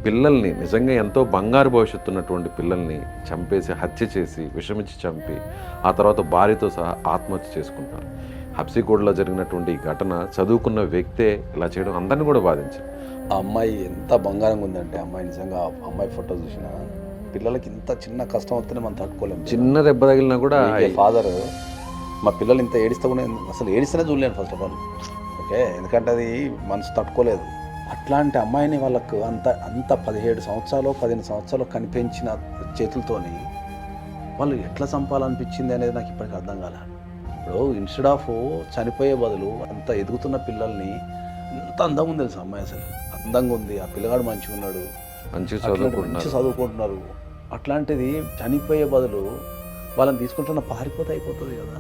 పిల్లల్ని నిజంగా ఎంతో బంగారు భవిష్యత్తు ఉన్నటువంటి పిల్లల్ని చంపేసి హత్య చేసి విషమిచ్చి చంపి ఆ తర్వాత భార్యతో సహా ఆత్మహత్య చేసుకుంటారు. హబ్సిగూడలో జరిగినటువంటి ఈ ఘటన చదువుకున్న వ్యక్తే ఇలా చేయడం అందరినీ కూడా బాధించారు. ఆ అమ్మాయి ఎంత బంగారంగా ఉందంటే అమ్మాయి నిజంగా ఆ అమ్మాయి ఫోటో చూసిన పిల్లలకి ఇంత చిన్న కష్టం వస్తేనే మనం తట్టుకోలేము. చిన్న దెబ్బ తగిలినా కూడా ఫాదర్ మా పిల్లలు ఇంత ఏడిస్తే కూడా అసలు ఏడిస్తేనే చూడలేను ఫస్ట్ ఆఫ్ ఆల్. ఓకే, ఎందుకంటే అది మనసు తట్టుకోలేదు. అట్లాంటి అమ్మాయిని వాళ్ళకు అంత 17 సంవత్సరాలు 15 సంవత్సరాలు కనిపించిన చేతులతోని వాళ్ళు ఎట్లా చంపాలనిపించింది అనేది నాకు ఇప్పటికీ అర్థం కాలే. ఇప్పుడు ఇన్స్టెడ్ ఆఫ్ చనిపోయే బదులు అంత ఎదుగుతున్న పిల్లల్ని ఎంత అందంగా ఉంది తెలుసు అమ్మాయి, అసలు అందంగా ఉంది, ఆ పిల్లగాడు మంచిగా ఉన్నాడు, మంచి చదువుకుంటున్నారు. అట్లాంటిది చనిపోయే బదులు వాళ్ళని తీసుకుంటున్న పారిపోతే అయిపోతుంది కదా.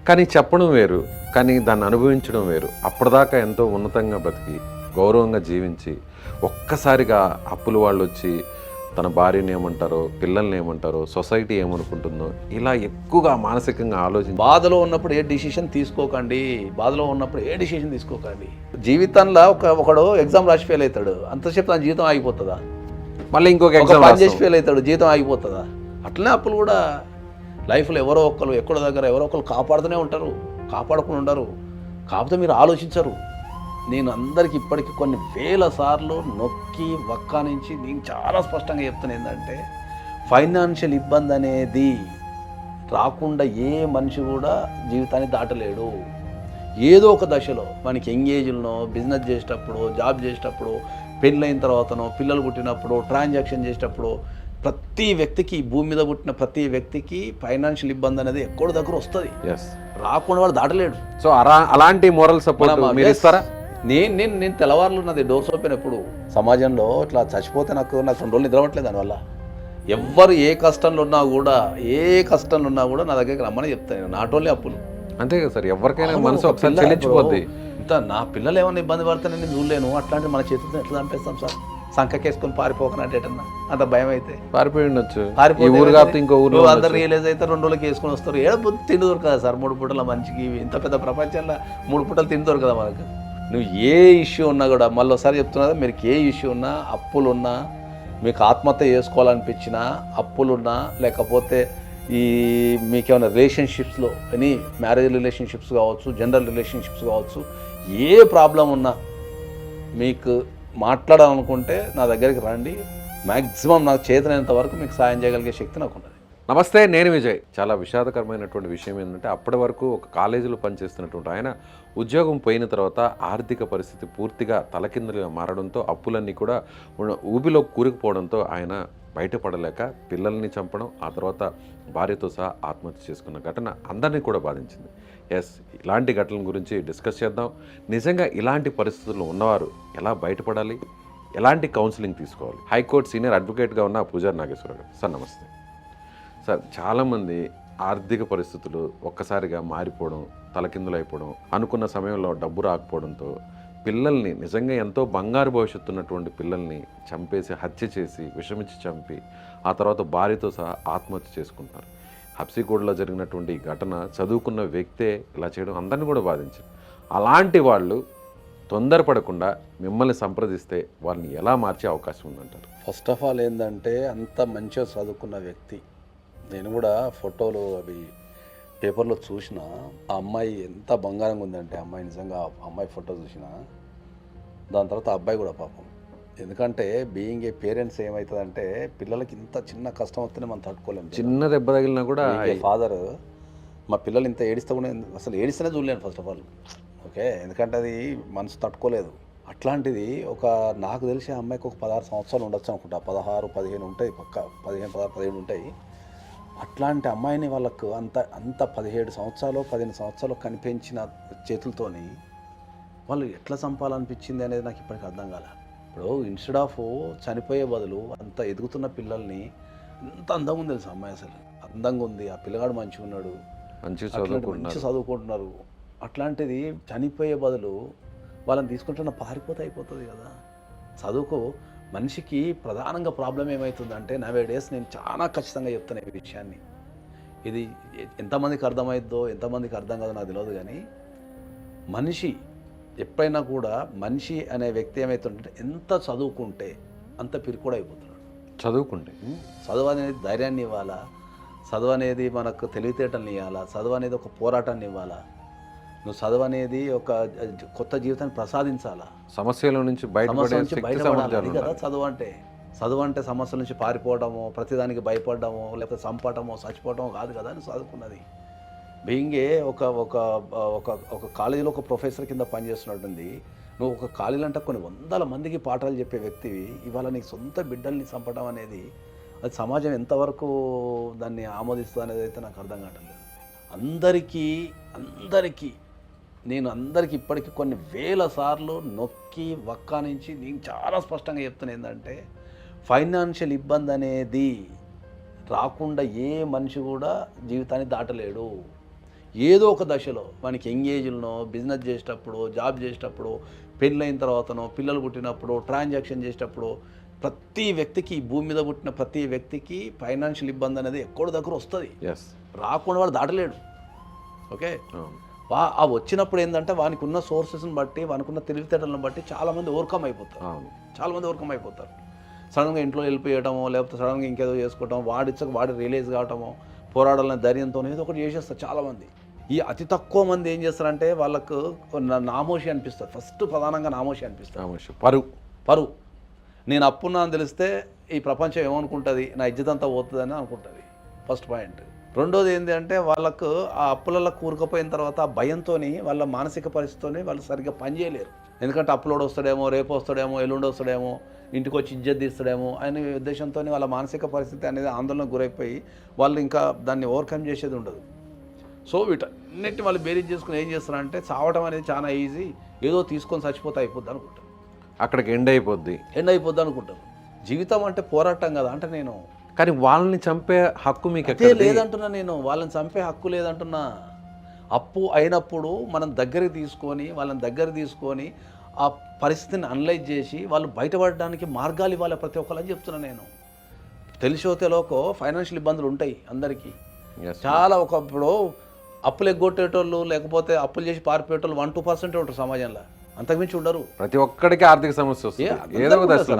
కానీ చెప్పడం వేరు, కానీ దాన్ని అనుభవించడం వేరు. అప్పటిదాకా ఎంతో ఉన్నతంగా బతికి గౌరవంగా జీవించి ఒక్కసారిగా అప్పుల వాళ్ళు వచ్చి తన భార్యని ఏమంటారో, పిల్లల్ని ఏమంటారో, సొసైటీ ఏమనుకుంటుందో ఇలా ఎక్కువగా మానసికంగా ఆలోచించి బాధలో ఉన్నప్పుడు ఏ డిసిషన్ తీసుకోకండి. జీవితంలో ఒకడు ఎగ్జామ్ రాసి ఫెయిల్ అవుతాడు, అంతసేపు తన జీవితం ఆగిపోతుందా? మళ్ళీ ఇంకొక ఎగ్జామ్ పని చేసి ఫెయిల్ అవుతాడు, జీవితం ఆగిపోతుందా? అట్లనే అప్పులు కూడా లైఫ్లో ఎవరో ఒకరు ఎక్కడో దగ్గర ఎవరో ఒకరు కాపాడుతూనే ఉంటారు, కాపాడుకుని ఉండరు. కాకపోతే మీరు ఆలోచించరు. నేను అందరికీ ఇప్పటికీ కొన్ని వేల సార్లు నొక్కి వక్కానించి నేను చాలా స్పష్టంగా చెప్తాను ఏంటంటే, ఫైనాన్షియల్ ఇబ్బంది అనేది రాకుండా ఏ మనిషి కూడా జీవితాన్ని దాటలేడు. ఏదో ఒక దశలో మనకి ఎంగేజ్లో, బిజినెస్ చేసేటప్పుడు, జాబ్ చేసేటప్పుడు, పెళ్ళైన తర్వాతనో, పిల్లలు పుట్టినప్పుడు, ట్రాన్సాక్షన్ చేసేటప్పుడు ప్రతి వ్యక్తికి, భూమి మీద పుట్టిన ప్రతి వ్యక్తికి ఫైనాన్షియల్ ఇబ్బంది అనేది ఎక్కడో దగ్గర వస్తుంది. రాకుండా వాడు దాటలేడు. సో అలాంటి మోరల్ సపోర్ట్ మీరు ఇస్తారా? నేను తెల్లవారులు నాది డోర్స్ ఓపెన్. ఎప్పుడు సమాజంలో ఇట్లా చచ్చిపోతే నాకు 2 రోజులు నిద్రపట్టలేదు. దానివల్ల ఎవ్వరు ఏ కష్టంలో ఉన్నా కూడా నా దగ్గరికి రమ్మని చెప్తాను. నాట్ ఓన్లీ అప్పులు, అంతే కదా సార్. ఎవరికైనా మనసు ఒకసారి చెల్లించిపోద్ది. ఇంత నా పిల్లలు ఏమైనా ఇబ్బంది పడితే నేను చూడలేను. అట్లాంటి మన చేతులతో ఎట్లా చంపేస్తాం సార్? సంఖకేసుకొని పారిపోకనట్టేటన్నా అంత భయం అయితే పారిపోయి ఉండొచ్చు. ఇంకో ఊరు అందరు రియలైజ్ అయితే 2 రోజులకి వేసుకొని వస్తారు. తిండి దొరకదా సార్? 3 పూటల మంచికి ఇంత పెద్ద ప్రపంచంలో 3 పూటలు తిండి దొరకదా మనకు? నువ్వు ఏ ఇష్యూ ఉన్నా కూడా, మళ్ళీ ఒకసారి చెప్తున్నా, మీరు ఏ ఇష్యూ ఉన్నా, అప్పులున్నా, మీకు ఆత్మహత్య చేసుకోవాలనిపించినా, అప్పులున్నా, లేకపోతే మీకేమైనా రిలేషన్షిప్స్లో ఎనీ మ్యారేజ్ రిలేషన్షిప్స్ కావచ్చు, జనరల్ రిలేషన్షిప్స్ కావచ్చు, ఏ ప్రాబ్లం ఉన్నా మీకు మాట్లాడాలనుకుంటే నా దగ్గరికి రండి. మ్యాక్సిమం నాకు చేతనైనంత వరకు మీకు సాయం చేయగలిగే శక్తి నాకు ఉన్నది. నమస్తే, నేను విజయ్. చాలా విషాదకరమైనటువంటి విషయం ఏంటంటే, అప్పటి వరకు ఒక కాలేజీలో పనిచేస్తున్నటువంటి ఆయన ఉద్యోగం పోయిన తర్వాత ఆర్థిక పరిస్థితి పూర్తిగా తలకిందులుగా మారడంతో, అప్పులన్నీ కూడా ఊబిలో కూరుకుపోవడంతో ఆయన బయటపడలేక పిల్లల్ని చంపడం, ఆ తర్వాత భార్యతో సహా ఆత్మహత్య చేసుకున్న ఘటన అందరినీ కూడా బాధించింది. ఇలాంటి ఘటనల గురించి డిస్కస్ చేద్దాం. నిజంగా ఇలాంటి పరిస్థితుల్లో ఉన్నవారు ఎలా బయటపడాలి, ఎలాంటి కౌన్సిలింగ్ తీసుకోవాలి? హైకోర్టు సీనియర్ అడ్వకేట్గా ఉన్న పూజారి నాగేశ్వరరావు గారు సార్, నమస్తే సార్. చాలామంది ఆర్థిక పరిస్థితులు ఒక్కసారిగా మారిపోవడం, తలకిందులైపోవడం, అనుకున్న సమయంలో డబ్బు రాకపోవడంతో పిల్లల్ని నిజంగా ఎంతో బంగారు భవిష్యత్తు ఉన్నటువంటి పిల్లల్ని చంపేసి హత్య చేసి విషమిచ్చి చంపి ఆ తర్వాత భార్యతో సహా ఆత్మహత్య చేసుకుంటారు. హబ్సిగూడలో జరిగినటువంటి ఈ ఘటన చదువుకున్న వ్యక్తే ఇలా చేయడం అందరినీ కూడా బాధించారు. అలాంటి వాళ్ళు తొందరపడకుండా మిమ్మల్ని సంప్రదిస్తే వాళ్ళని ఎలా మార్చే అవకాశం ఉందంటారు? ఫస్ట్ ఆఫ్ ఆల్ ఏంటంటే, అంత మంచిగా చదువుకున్న వ్యక్తి, నేను కూడా ఫోటోలు అవి పేపర్లో చూసిన, ఆ అమ్మాయి ఎంత బంగారంగా ఉందంటే, అమ్మాయి నిజంగా ఆ అమ్మాయి ఫోటో చూసిన దాని తర్వాత ఆ అబ్బాయి కూడా పాపం. ఎందుకంటే బీయింగ్ ఏ పేరెంట్స్ ఏమవుతుందంటే, పిల్లలకి ఇంత చిన్న కష్టం వస్తేనే మనం తట్టుకోలేము. చిన్న దెబ్బ తగిలినా కూడా ఫాదర్ మా పిల్లలు ఇంత ఏడిస్తే కూడా అసలు ఏడిస్తేనే చూడలేను ఫస్ట్ ఆఫ్ ఆల్. ఓకే, ఎందుకంటే అది మనసు తట్టుకోలేదు. అట్లాంటిది నాకు తెలిసి ఆ అమ్మాయికి ఒక 16 సంవత్సరాలు ఉండొచ్చు అనుకుంటా. 16, 15 ఉంటాయి, పక్క 15, 16, 17 ఉంటాయి. అట్లాంటి అమ్మాయిని వాళ్ళకు అంత 17 సంవత్సరాలు 15 సంవత్సరాలు కనిపించిన చేతులతోని వాళ్ళు ఎట్లా చంపాలనిపించింది అనేది నాకు ఇప్పటికీ అర్థం కాలే. ఇప్పుడు ఇన్స్టెడ్ ఆఫ్ చనిపోయే బదులు అంత ఎదుగుతున్న పిల్లల్ని ఎంత అందంగా ఉంది తెలుసు అమ్మాయి, అసలు అందంగా ఉంది, ఆ పిల్లగాడు మంచిగా ఉన్నాడు, మంచి చదువుకుంటున్నారు. అట్లాంటిది చనిపోయే బదులు వాళ్ళని తీసుకుంటున్న పారిపోతే అయిపోతుంది కదా. చదువుకు మనిషికి ప్రధానంగా ప్రాబ్లం ఏమవుతుందంటే, నవే డేస్ నేను చాలా ఖచ్చితంగా చెప్తాను ఈ విషయాన్ని. ఇది ఎంతమందికి అర్థమవుతుందో ఎంతమందికి అర్థం కాదో నాకు తెలియదు, కానీ మనిషి ఎప్పుడైనా కూడా, మనిషి అనే వ్యక్తి ఏమవుతుందంటే, ఎంత చదువుకుంటే అంత పిరికోడు అయిపోతున్నాడు. చదువుకుంటే చదువు అనేది ధైర్యాన్ని ఇవ్వాలా, చదువు అనేది మనకు తెలివితేటల్ని ఇవ్వాలా, చదువు అనేది ఒక పోరాటాన్ని ఇవ్వాలా, నువ్వు చదువు అనేది ఒక కొత్త జీవితాన్ని ప్రసాదించాలా, సమస్యల నుంచి సమస్య బయటపడే నుంచి శక్తి బయటపడాలి. సామర్థ్యాలు అది కదా ఉండాలి. చదువు అంటే సమస్యల నుంచి పారిపోవడము, ప్రతిదానికి భయపడము, లేకపోతే చంపటమో చచ్చిపోవటమో కాదు కదా అని చదువుకున్నది. బీయింగే ఒక ఒక ఒక ఒక కాలేజీలో ఒక ప్రొఫెసర్ కింద పనిచేస్తున్నట్టుంది. నువ్వు ఒక కాలేజీలో అంటే కొన్ని వందల మందికి పాఠాలు చెప్పే వ్యక్తివి, ఇవాళ నీకు సొంత బిడ్డల్ని చంపడం అనేది అది సమాజం ఎంతవరకు దాన్ని ఆమోదిస్తుంది అనేది అయితే నాకు అర్థం కావట్లేదు. అందరికీ ఇప్పటికీ కొన్ని వేల సార్లు నొక్కి వక్కానించి నేను చాలా స్పష్టంగా చెప్తున్నా ఏంటంటే, ఫైనాన్షియల్ ఇబ్బంది అనేది రాకుండా ఏ మనిషి కూడా జీవితాన్ని దాటలేడు. ఏదో ఒక దశలో మనకి ఎంగేజ్లో, బిజినెస్ చేసేటప్పుడు, జాబ్ చేసేటప్పుడు, పెళ్ళైన తర్వాతనో, పిల్లలు పుట్టినప్పుడు, ట్రాన్సాక్షన్ చేసేటప్పుడు ప్రతి వ్యక్తికి, ఈ భూమి మీద పుట్టిన ప్రతి వ్యక్తికి ఫైనాన్షియల్ ఇబ్బంది అనేది ఎక్కడో దగ్గర వస్తుంది. రాకుండా వాడు దాటలేడు. ఓకే, ఆ వచ్చినప్పుడు ఏంటంటే వానికి ఉన్న సోర్సెస్ని బట్టి, వానికి ఉన్న తెలివితేటలను బట్టి చాలామంది ఓవర్కమ్ అయిపోతారు. సడన్గా ఇంట్లో వెళ్ళిపోయటమో, లేకపోతే సడన్గా ఇంకేదో చేసుకోవటం, వాడి రిలీజ్ కావటమో, పోరాడాలనే ధైర్యంతో ఏదో ఒకటి చేసేస్తారు చాలామంది. ఈ అతి తక్కువ మంది ఏం చేస్తారంటే వాళ్ళకు నామోషి అనిపిస్తుంది. ఫస్ట్ ప్రధానంగా నామోషి అనిపిస్తుంది, పరువు. నేను అప్పున్నా అని తెలిస్తే ఈ ప్రపంచం ఏమనుకుంటుంది, నా ఇజ్జత్ అంతా పోతుందని అనుకుంటుంది. First point. రెండోది ఏంటి అంటే వాళ్ళకు ఆ అప్పులలో కూరుకుపోయిన తర్వాత ఆ భయంతో వాళ్ళ మానసిక పరిస్థితితోనే వాళ్ళు సరిగ్గా పనిచేయలేరు. ఎందుకంటే అప్పులోడు వస్తాడేమో, రేపు వస్తాడేమో, ఎల్లుండి వస్తాడేమో, ఇంటికి వచ్చి ఇజ్జత్ తీస్తాడేమో అనే ఉద్దేశంతో వాళ్ళ మానసిక పరిస్థితి అనేది ఆందోళనకు గురైపోయి వాళ్ళు ఇంకా దాన్ని ఓవర్కమ్ చేసేది ఉండదు. సో వీటన్నిటిని వాళ్ళు బేరీజ్ చేసుకుని ఏం చేస్తారంటే, చావటం అనేది చాలా ఈజీ, ఏదో తీసుకొని చచ్చిపోతే అయిపోద్ది అనుకుంటారు. అక్కడికి ఎండ్ అయిపోద్ది అనుకుంటారు. జీవితం అంటే పోరాటం కదా అంటే నేను, కానీ వాళ్ళని చంపే హక్కు మీకు అదే లేదంటున్నా. నేను వాళ్ళని చంపే హక్కు లేదంటున్నా. అప్పు అయినప్పుడు వాళ్ళని దగ్గర తీసుకొని ఆ పరిస్థితిని అనలైజ్ చేసి వాళ్ళు బయటపడడానికి మార్గాలు ఇవ్వాలి ప్రతి ఒక్కరని చెప్తున్నా నేను. తెలిసో తెలియకో ఫైనాన్షియల్ ఇబ్బందులు ఉంటాయి అందరికీ. చాలా ఒకప్పుడు అప్పులు ఎగ్గొట్టేటోళ్ళు, లేకపోతే అప్పులు చేసి పారిపోయేటోళ్ళు 1-2% ఉంటారు సమాజంలో, అంతకుమించి ఉండరు. ప్రతి ఒక్కడికి ఆర్థిక సమస్య వస్తుంది.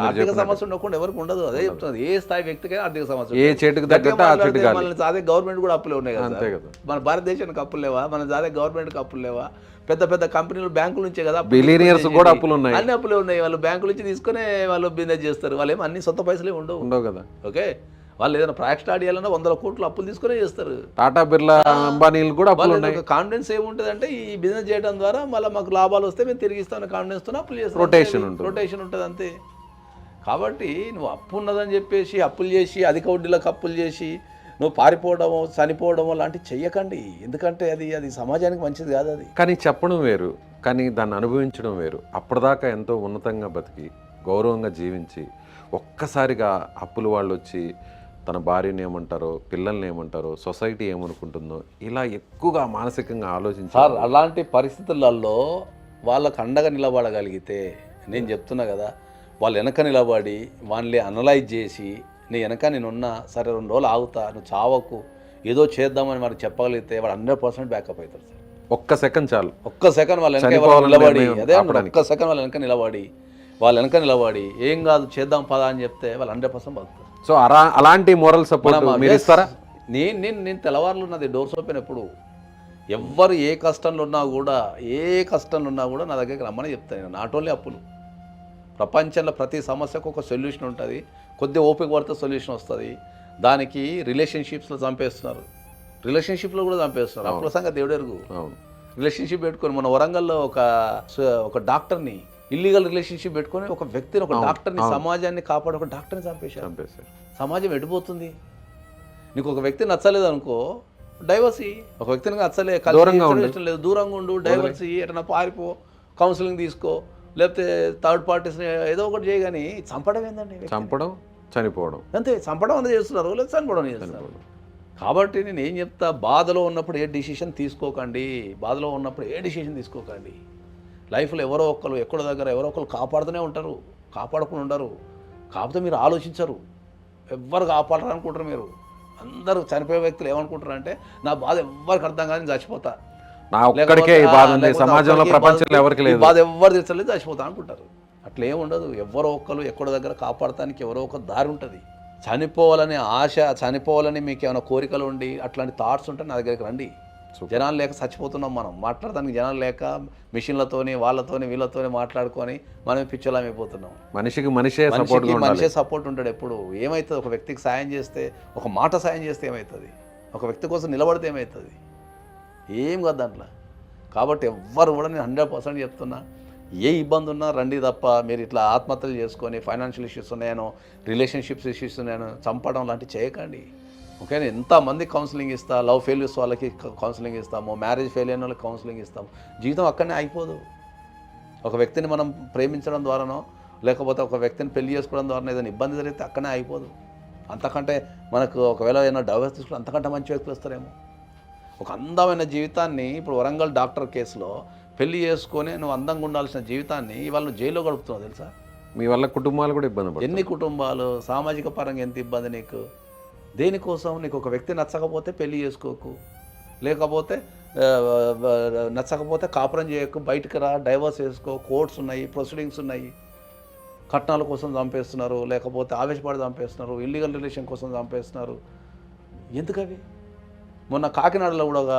ఆర్థిక సమస్య ఉండకుండా ఎవరికి ఉండదు. అదే చెప్తున్నది, ఏ స్థాయి వ్యక్తికైనా ఆర్థిక సమస్య. ఏ చెట్టుకు తగ్గట్టు ఆ చెట్టు గాలి. మన అదే గవర్నమెంట్ కూడా అప్పులే ఉన్నాయి కదా. మన భారతదేశానికి అప్పులు లేవా? మన అదే గవర్నమెంట్కి అప్పులు లేవా? పెద్ద పెద్ద కంపెనీలు బ్యాంకుల నుంచే కదా, బిలియనియర్స్ కూడా అప్పులు ఉన్నాయి. అన్ని అప్పులే ఉన్నాయి. వాళ్ళు బ్యాంకుల నుంచి తీసుకునే వాళ్ళు బిజినెస్ చేస్తారు. వాళ్ళు ఏమో అన్ని సొంత పైసలే ఉండవు కదా. ఓకే, వాళ్ళు ఏదైనా ప్రాజెక్ట్ స్టార్ట్ చేయాలన్నా 100 కోట్లు అప్పులు తీసుకునే చేస్తారు. టాటా బిర్లా, అంబానీలు కూడా అప్పులు ఉన్నాయి. కాన్ఫిడెన్స్ ఏముంటుంది అంటే, ఈ బిజినెస్ చేయడం ద్వారా మళ్ళీ మాకు లాభాలు వస్తే మేము తిరిగి ఇస్తామని కాన్ఫిడెన్స్తో అప్పులు చేస్తాం. రొటేషన్ ఉంటుంది అంతే. కాబట్టి నువ్వు అప్పు ఉన్నదని చెప్పేసి అప్పులు చేసి, అధిక వడ్డీలకు అప్పులు చేసి నువ్వు పారిపోవడమో, చనిపోవడమో లాంటివి చెయ్యకండి. ఎందుకంటే అది సమాజానికి మంచిది కాదు. అది కానీ చెప్పడం వేరు, కానీ దాన్ని అనుభవించడం వేరు. అప్పటిదాకా ఎంతో ఉన్నతంగా బతికి గౌరవంగా జీవించి ఒక్కసారిగా అప్పుల వాళ్ళు వచ్చి తన భార్యని ఏమంటారో, పిల్లల్ని ఏమంటారో, సొసైటీ ఏమనుకుంటుందో, ఇలా ఎక్కువగా మానసికంగా ఆలోచించారు. అలాంటి పరిస్థితులలో వాళ్ళకు అండగా నిలబడగలిగితే, నేను చెప్తున్నా కదా, వాళ్ళు వెనక నిలబడి వాళ్ళని అనలైజ్ చేసి, నీ వెనక నేనున్నా, సరే 2 రోజులు ఆగుతా, నువ్వు చావకు, ఏదో చేద్దామని వాడికి చెప్పగలిగితే వాడు 100% బ్యాకప్ అవుతారు సార్. ఒక్క సెకండ్ చాలు. ఒక్క సెకండ్ వాళ్ళ వెనక నిలబడి, ఒక్క సెకండ్ వాళ్ళ వెనక నిలబడి ఏం కాదు చేద్దాం పదా అని చెప్తే వాళ్ళు 100% బతుకుతారు. సో అలాంటి మోరల్ సపోర్ట్ మీరు ఇస్తారా? నేను తెల్లవారులు ఉన్నది డోర్స్ ఓపెన్. ఎప్పుడు ఎవ్వరు ఏ కష్టంలో ఉన్నా కూడా నా దగ్గరికి రమ్మని చెప్తాను. నాట్ ఓన్లీ అప్పులు, ప్రపంచంలో ప్రతి సమస్యకు ఒక సొల్యూషన్ ఉంటుంది. కొద్దిగా ఓపిక పడితే సొల్యూషన్ వస్తుంది. దానికి రిలేషన్షిప్స్లో చంపేస్తున్నారు, అప్పుల సంగతి దేవుడెరుగు. రిలేషన్షిప్ పెట్టుకొని మన వరంగల్లో ఒక డాక్టర్ని, ఇల్లీగల్ రిలేషన్షిప్ పెట్టుకొని ఒక వ్యక్తిని, ఒక డాక్టర్ని, సమాజాన్ని కాపాడే ఒక డాక్టర్ని చంపేశారు. సమాజం ఎడిపోతుంది. నీకు ఒక వ్యక్తి నచ్చలేదు అనుకో, డైవర్స్ ఇయ్యి. ఒక వ్యక్తిని నచ్చలేదు, దూరంగా ఉండు, డైవర్స్ ఇయ్యి, ఎటన్నా పారిపో, కౌన్సిలింగ్ తీసుకో, లేకపోతే థర్డ్ పార్టీస్ని ఏదో ఒకటి చేయగాని చంపడం ఏందండి? చంపడం, చనిపోవడం అంతే. చంపడం అంతా చేస్తున్నారు, లేదా చనిపోవడం చేస్తున్నారు. కాబట్టి నేను ఏం చెప్తా, బాధలో ఉన్నప్పుడు ఏ డిసిషన్ తీసుకోకండి. లైఫ్లో ఎవరో ఒకరు ఎక్కడో దగ్గర ఎవరో ఒకరు కాపాడుతూనే ఉంటారు, కాపాడకుండా ఉండరు. కాకపోతే మీరు ఆలోచించరు, ఎవ్వరు కాపాడరు అనుకుంటారు. మీరు అందరూ చనిపోయే వ్యక్తులు ఏమనుకుంటారు అంటే, నా బాధ ఎవ్వరికి అర్థం కాదు, నేను చచ్చిపోతా, నా ఒక్కడికే ఈ బాధ ఉంది, సమాజంలో ప్రపంచంలో ఎవరికి లేదు, బాధ ఎవ్వరు తీర్చలేదు, చచ్చిపోతా అనుకుంటారు. అట్లా ఏమి ఉండదు. ఎవరో ఒక్కరు ఎక్కడో దగ్గర కాపాడటానికి ఎవరో ఒక దారి ఉంటుంది. చనిపోవాలనే ఆశ, చనిపోవాలని మీకు ఏమైనా కోరికలు ఉండి అట్లాంటి థాట్స్ ఉంటే నా దగ్గరికి రండి. జనాలు లేక చచ్చిపోతున్నాం మనం, మాట్లాడడానికి జనాలు లేక మిషన్లతోని వాళ్ళతోని వీళ్ళతోని మాట్లాడుకొని మనం పిచ్చోళం అయిపోతున్నాం. మనిషికి మనిషే సపోర్ట్ ఉంటాడు ఎప్పుడు. ఏమవుతుంది ఒక వ్యక్తికి సాయం చేస్తే, ఒక మాట సాయం చేస్తే ఏమవుతుంది, ఒక వ్యక్తి కోసం నిలబడితే ఏమవుతుంది, ఏం కాదు దాంట్లో. కాబట్టి ఎవ్వరు కూడా నేను 100% చెప్తున్నా, ఏ ఇబ్బంది ఉన్నా రండి తప్ప మీరు ఇట్లా ఆత్మహత్యలు చేసుకొని ఫైనాన్షియల్ ఇష్యూస్ ఉన్నాయనో, రిలేషన్షిప్స్ ఇష్యూస్ ఉన్నాయనో చంపడం లాంటివి చేయకండి. ఓకేనా? ఎంతమంది కౌన్సిలింగ్ ఇస్తా, లవ్ ఫెయిల్యూర్స్ వాళ్ళకి కౌన్సిలింగ్ ఇస్తాము, మ్యారేజ్ ఫెయిల్ అయిన వాళ్ళకి కౌన్సిలింగ్ ఇస్తాము. జీవితం అక్కడనే అయిపోదు. ఒక వ్యక్తిని మనం ప్రేమించడం ద్వారానో లేకపోతే ఒక వ్యక్తిని పెళ్లి చేసుకోవడం ద్వారా ఏదైనా ఇబ్బంది జరిగితే అక్కడనే అయిపోదు. అంతకంటే మనకు ఒకవేళ ఏదైనా డైవర్స్ తీసుకుంటే అంతకంటే మంచి వ్యక్తులు వస్తారేమో. ఒక అందమైన జీవితాన్ని ఇప్పుడు వరంగల్ డాక్టర్ కేసులో పెళ్లి చేసుకొని నువ్వు అందంగా ఉండాల్సిన జీవితాన్ని ఇవాళ జైల్లో గడుపుతున్నావు తెలుసా? మీ వల్ల కుటుంబాలు కూడా ఇబ్బంది పడుతున్నాయి. ఎన్ని కుటుంబాలు, సామాజిక పరంగా ఎంత ఇబ్బంది నీకు. దేనికోసం? నీకు ఒక వ్యక్తి నచ్చకపోతే పెళ్లి చేసుకోకు, లేకపోతే నచ్చకపోతే కాపురం చేయకు, బయటకు రా, డైవర్స్ చేసుకో, కోర్ట్స్ ఉన్నాయి, ప్రొసీడింగ్స్ ఉన్నాయి. కట్నాల కోసం చంపేస్తున్నారు, లేకపోతే ఆవేశపడి చంపేస్తున్నారు, ఇల్లీగల్ రిలేషన్ కోసం చంపేస్తున్నారు. ఎందుకవి? మొన్న కాకినాడలో కూడా ఒక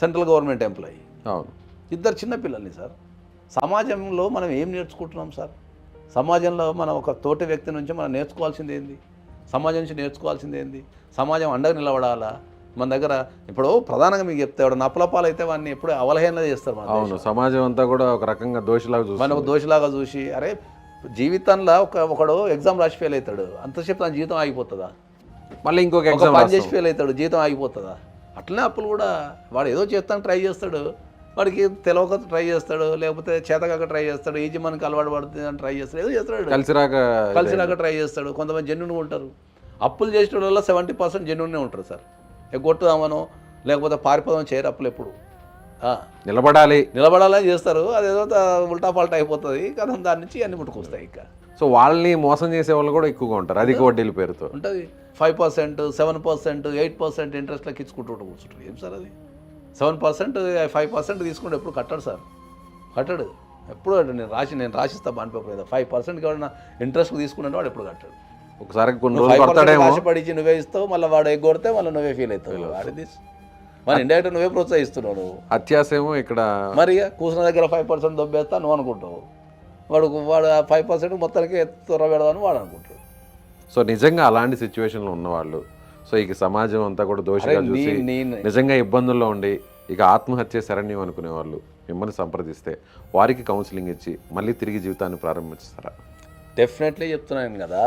సెంట్రల్ గవర్నమెంట్ ఎంప్లాయీ, అవును, 2 చిన్నపిల్లల్ని సార్. సమాజంలో మనం ఏం నేర్చుకుంటున్నాం సార్? సమాజంలో మనం ఒక తోటి వ్యక్తి నుంచి మనం నేర్చుకోవాల్సింది ఏంది? సమాజం నుంచి నేర్చుకోవాల్సింది ఏంది? సమాజం అండగా నిలబడాలా? మన దగ్గర ఇప్పుడు ప్రధానంగా మీకు చెప్తే ఎవడు నప్పలపాలు అయితే వాడిని ఎప్పుడు అవలహేళన చేస్తారు. అవును, సమాజం అంతా కూడా ఒక రకంగా దోషిలాగా చూసి, మనం దోషిలాగా చూసి, అరే జీవితంలో ఒకడు ఎగ్జామ్ రాసి ఫెయిల్ అవుతాడు, అంతసేపు తన జీవితం ఆగిపోతుందా? మళ్ళీ ఇంకొక ఒక ఎగ్జామ్ పని చేసి ఫెయిల్ అవుతాడు, జీవితం ఆగిపోతుందా? అట్లనే అప్పులు కూడా వాడు ఏదో చేస్తాను ట్రై చేస్తాడు, వాడికి తెలియక ట్రై చేస్తాడు, లేకపోతే చేతకాక ట్రై చేస్తాడు, ఈజీ మనకి అలవాటు పడుతుంది అని ట్రై చేస్తాడు, ఏదో చేస్తాడు, కలిసిరాక ట్రై చేస్తాడు. కొంతమంది జెన్యున్గా ఉంటారు. అప్పులు చేసిన వల్ల 70% జెన్యున్నే ఉంటారు సార్. ఎగ్గొట్టుదామనో లేకపోతే పారిపోదామని చేయరు అప్పులు. ఎప్పుడు నిలబడాలని చేస్తారు. అదేదో ఉల్టా పల్టా అయిపోతుంది కదా, దాని నుంచి అన్ని ముట్టుకొస్తాయి. ఇంకా సో వాళ్ళని మోసం చేసే వాళ్ళు కూడా ఎక్కువగా ఉంటారు, అధిక వడ్డీల పేరుతో ఉంటుంది. 5%, 7%, 8% ఇంట్రెస్ట్లకు ఇచ్చుకుంటూ కూర్చుంటారు. ఏం సార్ అది? 7%, 5% తీసుకుంటే ఎప్పుడు కట్టాడు సార్, కట్టాడు. ఎప్పుడు నేను రాసిస్తా బాండ్ పేపర్ మీద 5% ఎవరైనా ఇంట్రెస్ట్ తీసుకున్నాడు వాడు ఎప్పుడు కట్టాడు. ఒకసారి కొన్ని రోజులు రాసిపడిచి నువ్వే ఇస్తావు, మళ్ళీ వాడు ఎగ్గొడితే మళ్ళీ నువ్వే ఫీల్ అవుతావు. వాడి తీసు మరి ఇండైరెక్ట్ నువ్వే ప్రోత్సహిస్తున్నావు. అత్యాశేమో ఇక్కడ మరి కూర్చున్న దగ్గర 5% దొబ్బేస్తా నువ్వు అనుకుంటావు, వాడు 5% మొత్తానికి త్వర పెడదామని వాడు అనుకుంటాడు. సో నిజంగా అలాంటి సిచ్యువేషన్లో ఉన్నవాళ్ళు, సో ఇక సమాజం అంతా కూడా దోషిగా చూసి నిజంగా ఇబ్బందుల్లో ఉండి ఇక ఆత్మహత్య శరణ్యం అనుకునే వాళ్ళు మిమ్మల్ని సంప్రదిస్తే వారికి కౌన్సిలింగ్ ఇచ్చి మళ్ళీ తిరిగి జీవితాన్ని ప్రారంభిస్తారా? డెఫినెట్లీ చెప్తున్నాను కదా,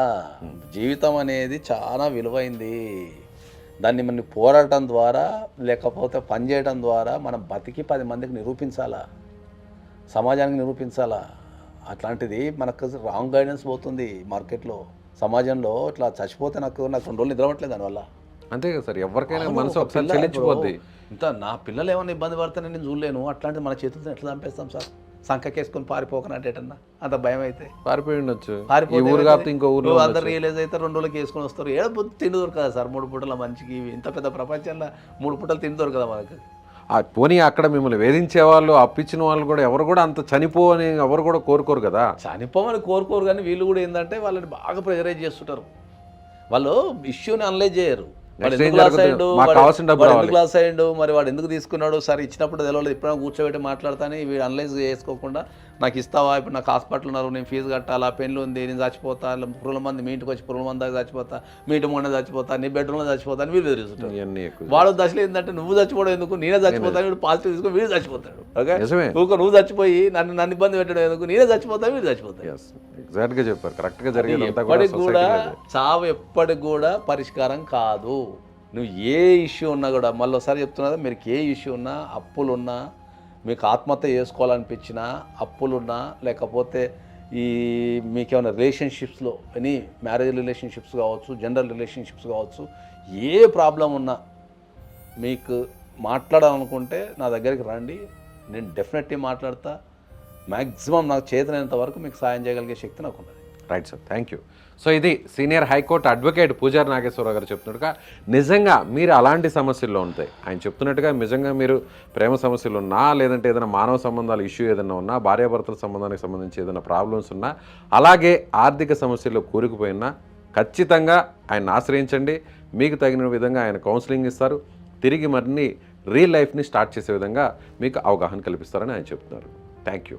జీవితం అనేది చాలా విలువైంది. దాన్ని మనం పోరాటం ద్వారా లేకపోతే పనిచేయడం ద్వారా మనం బతికి 10 మందికి నిరూపించాలా, సమాజానికి నిరూపించాలా. అట్లాంటిది మనకు రాంగ్ గైడెన్స్ పోతుంది మార్కెట్లో, సమాజంలో. ఇట్లా చచ్చిపోతే నాకు 2 రోజులు నిద్రపట్టలేదు దానివల్ల. అంతే కదా సార్, ఎవరికైనా మనసు ఒకసారి చెల్లించిపోద్ది. ఇంత నా పిల్లలు ఏమైనా ఇబ్బంది పడితేనే నేను చూడలేను, అట్లాంటిది మన చేతులతో ఎట్లా చంపేస్తాం సార్? సంఖకేసుకొని పారిపోకనంటే ఎటన్నా అంత భయం అయితే పారిపోయి ఉండొచ్చు. ఇంకో ఊరు అందరు రియలైజ్ అయితే 2 రోజులకి వేసుకొని వస్తారు. తిండి దొరకదా సార్ 3 పూటల మంచికి? ఇంత పెద్ద ప్రపంచంలో 3 పూటలు తిండి దొరకదా మనకు? పోనీ అక్కడ మిమ్మల్ని వేధించే వాళ్ళు, అప్పించిన వాళ్ళు కూడా ఎవరు కూడా అంత చనిపోని ఎవరు కూడా కోరుకోరు కదా. చనిపోమని కోరుకోరు, కానీ వీళ్ళు కూడా ఏంటంటే వాళ్ళని బాగా ప్రెజరైజ్ చేస్తుంటారు. వాళ్ళు ఇష్యూని అనలైజ్ చేయరు. వాడు ఎందుకు క్లాస్ అయ్యిండు, మరి వాడు ఎందుకు తీసుకున్నాడు, సరే ఇచ్చినప్పుడు తెలియదు, ఎప్పుడైనా కూర్చోబెట్టి మాట్లాడతాను. వీడు అనలైజ్ చేసుకోకుండా నాకు ఇస్తావా, ఇప్పుడు నాకు హాస్పిటల్ ఉన్నారు, నేను ఫీజు కట్టాలా, పెన్లు ఉంది, నేను చచ్చిపోతా, పురుగుల మంది మీ ఇంటికి వచ్చి పురుగుల మంది దాకా చచ్చిపోతా, మీ ఇంటి మొన్న చచ్చిపోతా, నీ బెడ్రూమ్లో చచ్చిపోతా అని వీళ్ళు తెలుస్తుంటారు. వాడు దశలో ఏంటంటే నువ్వు చచ్చిపోవడం ఎందుకు, నేనే చచ్చిపోతాను, వీడు పాజిటివ్ తీసుకుని వీడు చచ్చిపోతాడు. ఓకే, నువ్వు చచ్చిపోయి నన్ను ఇబ్బంది పెట్టడం ఎందుకు, నేనే చచ్చిపోతాను, వీడు చచ్చిపోతాడు. ఎగ్జాక్ట్గా చెప్పారు, కరెక్ట్గా జరిగేది. ఎప్పటికి కూడా చావు ఎప్పటికి కూడా పరిష్కారం కాదు. నువ్వు ఏ ఇష్యూ ఉన్నా కూడా, మళ్ళీ ఒకసారి చెప్తున్నా, మీరు ఏ ఇష్యూ ఉన్నా, అప్పులున్నా, మీకు ఆత్మహత్య చేసుకోవాలనిపించినా, అప్పులున్నా, లేకపోతే మీకేమైనా రిలేషన్షిప్స్లో ఎనీ మ్యారేజ్ రిలేషన్షిప్స్ కావచ్చు, జనరల్ రిలేషన్షిప్స్ కావచ్చు, ఏ ప్రాబ్లం ఉన్నా మీకు మాట్లాడాలనుకుంటే నా దగ్గరికి రండి, నేను డెఫినెట్లీ మాట్లాడతా. మ్యాక్సిమం నాకు చేతనైనంత వరకు మీకు సాయం చేయగలిగే శక్తి నాకు ఉన్నది. Right sir, thank you. So ఇది సీనియర్ హైకోర్టు అడ్వకేట్ పూజారి నాగేశ్వరరావు గారు చెప్తున్నట్టుగా నిజంగా మీరు అలాంటి సమస్యల్లో ఉంటాయి ఆయన చెప్తున్నట్టుగా నిజంగా మీరు ప్రేమ సమస్యలు ఉన్నా లేదంటే ఏదైనా మానవ సంబంధాల ఇష్యూ ఏదైనా ఉన్నా భార్యాభర్తల సంబంధానికి సంబంధించి ఏదైనా ప్రాబ్లమ్స్ ఉన్నా అలాగే ఆర్థిక సమస్యల్లో కూరుకుపోయినా ఖచ్చితంగా ఆయన ఆశ్రయించండి. మీకు తగిన విధంగా ఆయన కౌన్సిలింగ్ ఇస్తారు, తిరిగి మరిన్ని రియల్ లైఫ్ని స్టార్ట్ చేసే విధంగా మీకు అవగాహన కల్పిస్తారని ఆయన చెప్తున్నారు. Thank you.